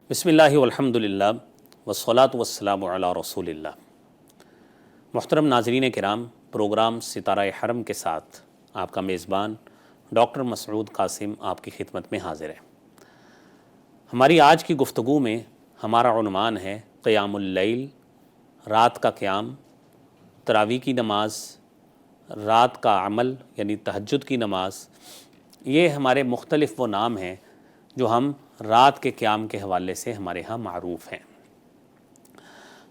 بسم اللہ والحمد للہ والصلاة والسلام علی رسول اللہ۔ محترم ناظرین کرام، پروگرام ستارہ حرم کے ساتھ آپ کا میزبان ڈاکٹر مسعود قاسم آپ کی خدمت میں حاضر ہے۔ ہماری آج کی گفتگو میں ہمارا عنوان ہے قیام اللیل، رات کا قیام، تراویح کی نماز، رات کا عمل یعنی تہجد کی نماز۔ یہ ہمارے مختلف وہ نام ہیں جو ہم رات کے قیام کے حوالے سے ہمارے ہاں معروف ہیں۔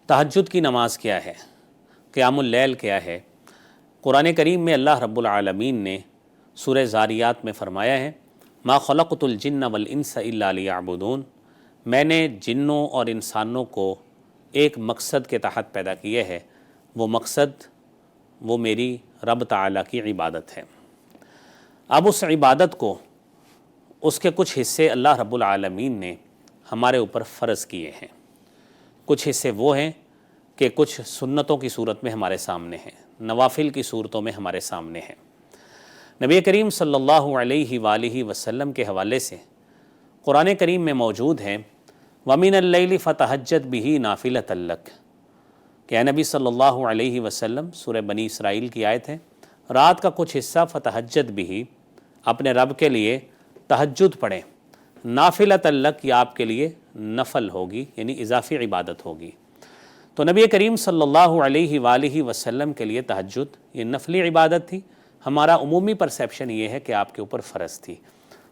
تہجد کی نماز کیا ہے؟ قیام اللیل کیا ہے؟ قرآن کریم میں اللہ رب العالمین نے سورہ ذاریات میں فرمایا ہے ما خلقت الجن والانس الا لیعبدون، میں نے جنوں اور انسانوں کو ایک مقصد کے تحت پیدا کیا ہے، وہ مقصد وہ میری رب تعالیٰ کی عبادت ہے۔ اب اس عبادت کو، اس کے کچھ حصے اللہ رب العالمین نے ہمارے اوپر فرض کیے ہیں۔ کچھ حصے وہ ہیں کہ کچھ سنتوں کی صورت میں ہمارے سامنے ہیں، نوافل کی صورتوں میں ہمارے سامنے ہیں۔ نبی کریم صلی اللہ علیہ وآلہ وسلم کے حوالے سے قرآن کریم میں موجود ہیں وَمِنَ اللَّيْلِ فَتَہَجَّدْ بِهِ نَافِلَةً لَكَ کہ اے نبی صلی اللہ علیہ وسلم، سورہ بنی اسرائیل کی آیت ہے، رات کا کچھ حصہ فتہجد بھی، اپنے رب کے لیے تہجد پڑھیں، نافلۃ لک، یہ آپ کے لیے نفل ہوگی یعنی اضافی عبادت ہوگی۔ تو نبی کریم صلی اللہ علیہ وآلہ وسلم کے لیے تہجد یہ نفلی عبادت تھی۔ ہمارا عمومی پرسیپشن یہ ہے کہ آپ کے اوپر فرض تھی،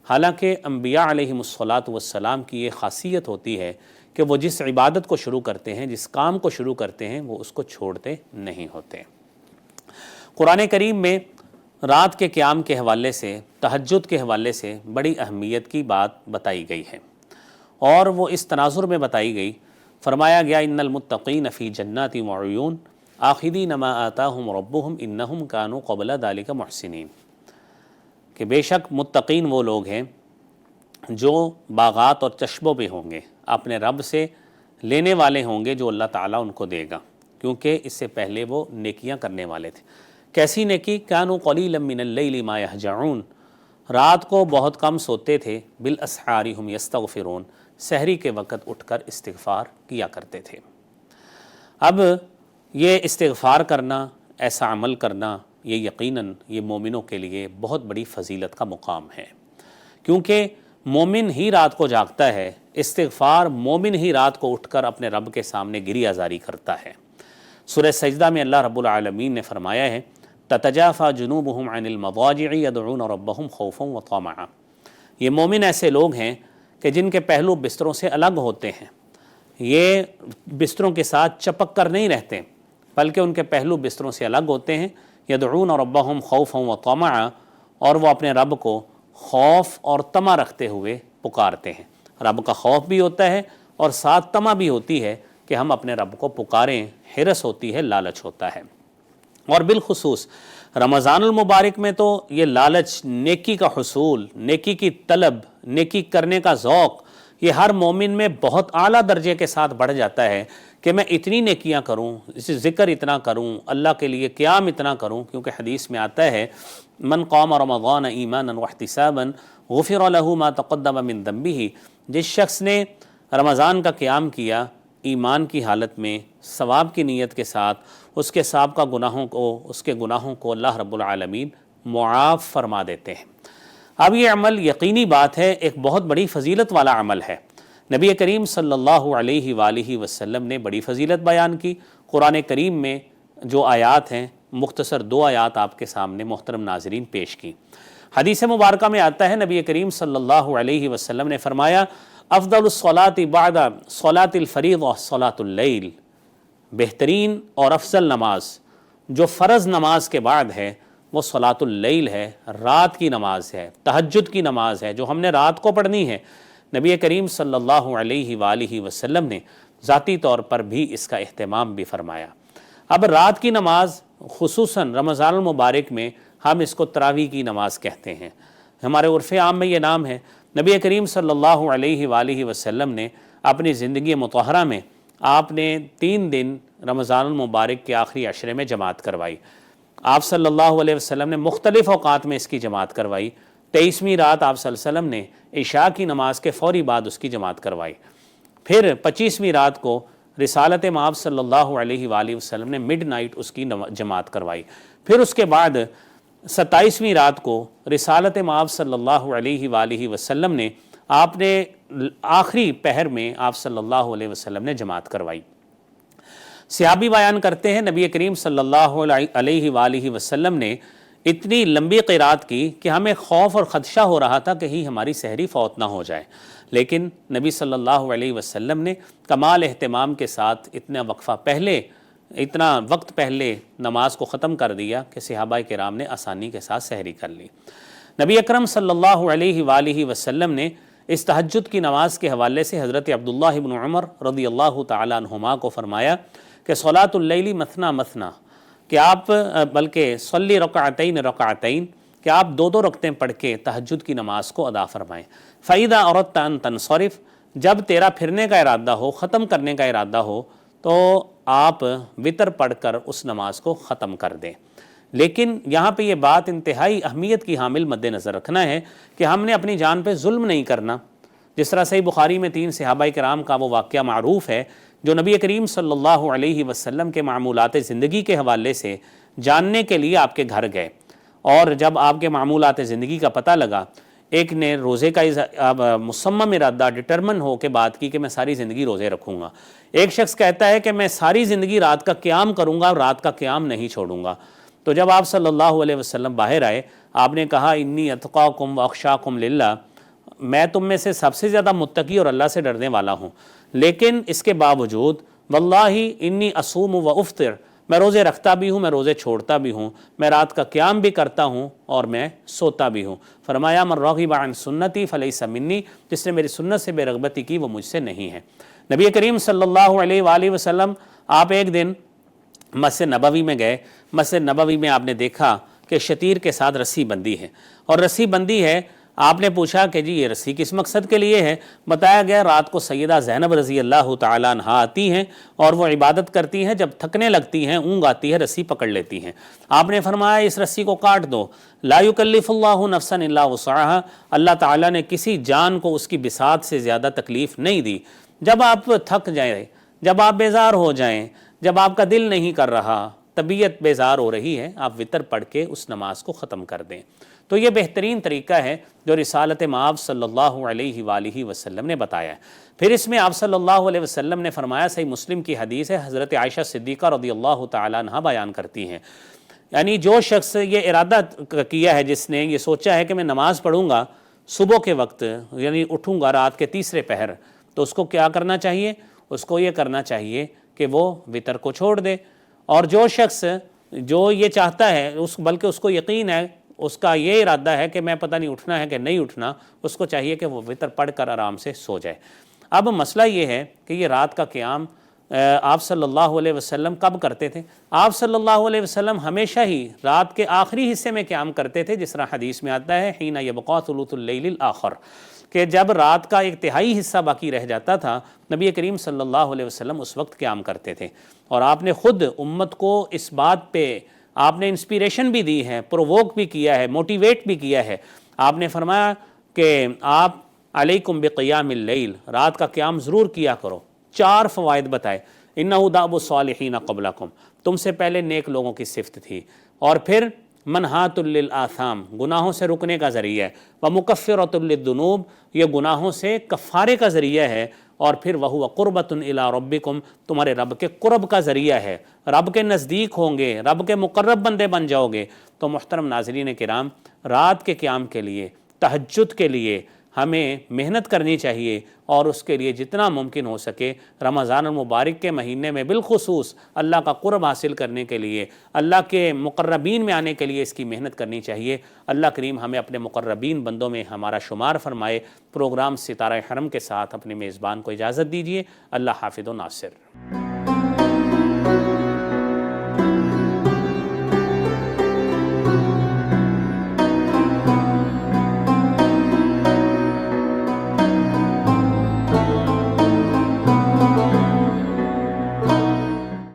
حالانکہ انبیاء علیہم الصلاۃ والسلام کی یہ خاصیت ہوتی ہے کہ وہ جس عبادت کو شروع کرتے ہیں، جس کام کو شروع کرتے ہیں، وہ اس کو چھوڑتے نہیں ہوتے۔ قرآن کریم میں رات کے قیام کے حوالے سے، تہجد کے حوالے سے بڑی اہمیت کی بات بتائی گئی ہے، اور وہ اس تناظر میں بتائی گئی۔ فرمایا گیا ان المتقین فی جنات وعیون آخذین ما آتاہم ربہم انہم کانوا قبل ذلک محسنین، کہ بے شک متقین وہ لوگ ہیں جو باغات اور چشموں پہ ہوں گے، اپنے رب سے لینے والے ہوں گے جو اللہ تعالیٰ ان کو دے گا، کیونکہ اس سے پہلے وہ نیکیاں کرنے والے تھے۔ کیسی نیکی؟ کانوا قلیلا من اللیل ما یہجعون، رات کو بہت کم سوتے تھے، بالاسحار ہم یستغفرون، سحری کے وقت اٹھ کر استغفار کیا کرتے تھے۔ اب یہ استغفار کرنا، ایسا عمل کرنا، یہ یقیناً یہ مومنوں کے لیے بہت بڑی فضیلت کا مقام ہے، کیونکہ مومن ہی رات کو جاگتا ہے، استغفار مومن ہی رات کو اٹھ کر اپنے رب کے سامنے گریہ زاری کرتا ہے۔ سورہ سجدہ میں اللہ رب العالمین نے فرمایا ہے تتجافى جنوبهم عن المضاجع يدعون ربهم خوفا وطمعا، یہ مومن ایسے لوگ ہیں کہ جن کے پہلو بستروں سے الگ ہوتے ہیں، یہ بستروں کے ساتھ چپک کر نہیں رہتے، بلکہ ان کے پہلو بستروں سے الگ ہوتے ہیں، يدعون ربهم خوفا وطمعا، اور وہ اپنے رب کو خوف اور طمع رکھتے ہوئے پکارتے ہیں۔ رب کا خوف بھی ہوتا ہے اور ساتھ طمع بھی ہوتی ہے کہ ہم اپنے رب کو پکاریں، حرص ہوتی ہے، لالچ ہوتا ہے۔ اور بالخصوص رمضان المبارک میں تو یہ لالچ، نیکی کا حصول، نیکی کی طلب، نیکی کرنے کا ذوق، یہ ہر مومن میں بہت اعلیٰ درجے کے ساتھ بڑھ جاتا ہے کہ میں اتنی نیکیاں کروں، ذکر اتنا کروں، اللہ کے لیے قیام اتنا کروں، کیونکہ حدیث میں آتا ہے من قام رمضان ایمانا واحتسابا غفر له ما تقدم من ذنبه، جس شخص نے رمضان کا قیام کیا ایمان کی حالت میں، ثواب کی نیت کے ساتھ، اس کے سابقہ گناہوں کو، اس کے گناہوں کو اللہ رب العالمین معاف فرما دیتے ہیں۔ اب یہ عمل یقینی بات ہے، ایک بہت بڑی فضیلت والا عمل ہے۔ نبی کریم صلی اللہ علیہ وآلہ وسلم نے بڑی فضیلت بیان کی۔ قرآن کریم میں جو آیات ہیں، مختصر دو آیات آپ کے سامنے محترم ناظرین پیش کی۔ حدیث مبارکہ میں آتا ہے نبی کریم صلی اللہ علیہ وسلم نے فرمایا افضل الصلاۃ بعد صلاۃ الفریضہ صلاۃ اللیل، بہترین اور افضل نماز جو فرض نماز کے بعد ہے وہ صلاۃ اللیل ہے، رات کی نماز ہے، تہجد کی نماز ہے جو ہم نے رات کو پڑھنی ہے۔ نبی کریم صلی اللہ علیہ وآلہ وسلم نے ذاتی طور پر بھی اس کا اہتمام بھی فرمایا۔ اب رات کی نماز خصوصاً رمضان المبارک میں ہم اس کو تراویح کی نماز کہتے ہیں، ہمارے عرف عام میں یہ نام ہے۔ نبی کریم صلی اللہ علیہ وآلہ وسلم نے اپنی زندگی مطہرہ میں آپ نے 3 دن رمضان المبارک کے آخری عشرے میں جماعت کروائی۔ آپ صلی اللہ علیہ وسلم نے مختلف اوقات میں اس کی جماعت کروائی۔ 23ویں رات آپ صلی اللہ علیہ وسلم نے عشاء کی نماز کے فوری بعد اس کی جماعت کروائی۔ پھر 25ویں رات کو رسالت مآب صلی اللہ علیہ وآلہ وسلم نے مڈ نائٹ اس کی جماعت کروائی۔ پھر اس کے بعد 27ویں رات کو رسالت مآب صلی اللہ علیہ وآلہ وسلم نے آپ نے آخری پہر میں آپ صلی اللہ علیہ وسلم نے جماعت کروائی۔ صحابی بیان کرتے ہیں نبی کریم صلی اللہ علیہ وآلہ وسلم نے اتنی لمبی قرات کی کہ ہمیں خوف اور خدشہ ہو رہا تھا کہیں ہماری سحری فوت نہ ہو جائے، لیکن نبی صلی اللہ علیہ وسلم نے کمال اہتمام کے ساتھ اتنا وقت پہلے نماز کو ختم کر دیا کہ صحابہ کرام نے آسانی کے ساتھ سحری کر لی۔ نبی اکرم صلی اللہ علیہ وآلہ وسلم نے اس تہجد کی نماز کے حوالے سے حضرت عبداللہ بن عمر رضی اللہ تعالیٰ عنہما کو فرمایا کہ صلاۃ اللیل مثنا مثنا، کہ آپ بلکہ صلی رکعتین رکعتین، کہ آپ دو دو رکعتیں پڑھ کے تہجد کی نماز کو ادا فرمائیں۔ فَإِذَا أَرَدْتَ أَن تَنصَرِفْ، جب تیرا پھرنے کا ارادہ ہو، ختم کرنے کا ارادہ ہو، تو آپ وتر پڑھ کر اس نماز کو ختم کر دیں۔ لیکن یہاں پہ یہ بات انتہائی اہمیت کی حامل مد نظر رکھنا ہے کہ ہم نے اپنی جان پہ ظلم نہیں کرنا۔ جس طرح صحیح بخاری میں 3 صحابہ کرام کا وہ واقعہ معروف ہے جو نبی کریم صلی اللہ علیہ وسلم کے معمولات زندگی کے حوالے سے جاننے کے لیے آپ کے گھر گئے، اور جب آپ کے معمولات زندگی کا پتہ لگا، ایک نے روزے کا مصمم ارادہ ڈٹرمن ہو کے بات کی کہ میں ساری زندگی روزے رکھوں گا۔ ایک شخص کہتا ہے کہ میں ساری زندگی رات کا قیام کروں گا اور رات کا قیام نہیں چھوڑوں گا۔ تو جب آپ صلی اللہ علیہ وسلم باہر آئے، آپ نے کہا انی اتقاکم واخشاکم للہ، میں تم میں سے سب سے زیادہ متقی اور اللہ سے ڈرنے والا ہوں، لیکن اس کے باوجود واللہ انی اصوم و افطر، میں روزے رکھتا بھی ہوں، میں روزے چھوڑتا بھی ہوں، میں رات کا قیام بھی کرتا ہوں اور میں سوتا بھی ہوں۔ فرمایا من رغب عن سنتی فلیس منی، جس نے میری سنت سے بے رغبتی کی وہ مجھ سے نہیں ہے۔ نبی کریم صلی اللہ علیہ وآلہ وسلم آپ ایک دن مسجد نبوی میں گئے۔ مسجد نبوی میں آپ نے دیکھا کہ شتیر کے ساتھ رسی بندی ہے، اور رسی بندی ہے، آپ نے پوچھا کہ جی یہ رسی کس مقصد کے لیے ہے؟ بتایا گیا رات کو سیدہ زینب رضی اللہ تعالیٰ عنہا آتی ہیں اور وہ عبادت کرتی ہیں، جب تھکنے لگتی ہیں، اونگ آتی ہے، رسی پکڑ لیتی ہیں۔ آپ نے فرمایا اس رسی کو کاٹ دو۔ لا یکلف اللہ نفسا الا وسعها، اللہ تعالیٰ نے کسی جان کو اس کی بساط سے زیادہ تکلیف نہیں دی۔ جب آپ تھک جائیں، جب آپ بیزار ہو جائیں، جب آپ کا دل نہیں کر رہا، طبیعت بیزار ہو رہی ہے، آپ وتر پڑھ کے اس نماز کو ختم کر دیں۔ تو یہ بہترین طریقہ ہے جو رسالت مآب صلی اللہ علیہ وآلہ وسلم نے بتایا ہے۔ پھر اس میں آپ صلی اللہ علیہ وسلم نے فرمایا، صحیح مسلم کی حدیث ہے، حضرت عائشہ صدیقہ رضی اللہ تعالیٰ عنہا بیان کرتی ہیں، یعنی جو شخص یہ ارادہ کیا ہے، جس نے یہ سوچا ہے کہ میں نماز پڑھوں گا صبح کے وقت، یعنی اٹھوں گا رات کے تیسرے پہر، تو اس کو کیا کرنا چاہیے؟ اس کو یہ کرنا چاہیے کہ وہ وتر کو چھوڑ دے۔ اور جو شخص جو یہ چاہتا ہے، بلکہ اس کو یقین ہے، اس کا یہ ارادہ ہے کہ میں پتہ نہیں اٹھنا ہے کہ نہیں اٹھنا، اس کو چاہیے کہ وہ وتر پڑھ کر آرام سے سو جائے۔ اب مسئلہ یہ ہے کہ یہ رات کا قیام آپ صلی اللہ علیہ وسلم کب کرتے تھے؟ آپ صلی اللہ علیہ وسلم ہمیشہ ہی رات کے آخری حصے میں قیام کرتے تھے، جس طرح حدیث میں آتا ہے حین یبقی ثلث اللیل الآخر، کہ جب رات کا ایک تہائی حصہ باقی رہ جاتا تھا، نبی کریم صلی اللہ علیہ وسلم اس وقت قیام کرتے تھے۔ اور آپ نے خود امت کو اس بات پہ آپ نے انسپیریشن بھی دی ہے، پرووک بھی کیا ہے، موٹیویٹ بھی کیا ہے۔ آپ نے فرمایا کہ آپ علیکم بقیام اللیل، رات کا قیام ضرور کیا کرو۔ 4 فوائد بتائے، انہ دأب الصالحین قبلکم، تم سے پہلے نیک لوگوں کی صفت تھی، اور پھر منہات للآثام، گناہوں سے رکنے کا ذریعہ ہے، ومکفرۃ للذنوب، یہ گناہوں سے کفارے کا ذریعہ ہے، اور پھر وہو قربۃ الی ربکم، تمہارے رب کے قرب کا ذریعہ ہے، رب کے نزدیک ہوں گے، رب کے مقرب بندے بن جاؤ گے۔ تو محترم ناظرین کرام، رات کے قیام کے لیے، تہجد کے لیے ہمیں محنت کرنی چاہیے، اور اس کے لیے جتنا ممکن ہو سکے رمضان المبارک کے مہینے میں بالخصوص اللہ کا قرب حاصل کرنے کے لیے، اللہ کے مقربین میں آنے کے لیے اس کی محنت کرنی چاہیے۔ اللہ کریم ہمیں اپنے مقربین بندوں میں ہمارا شمار فرمائے۔ پروگرام ستارہ حرم کے ساتھ اپنے میزبان کو اجازت دیجیے۔ اللہ حافظ و ناصر۔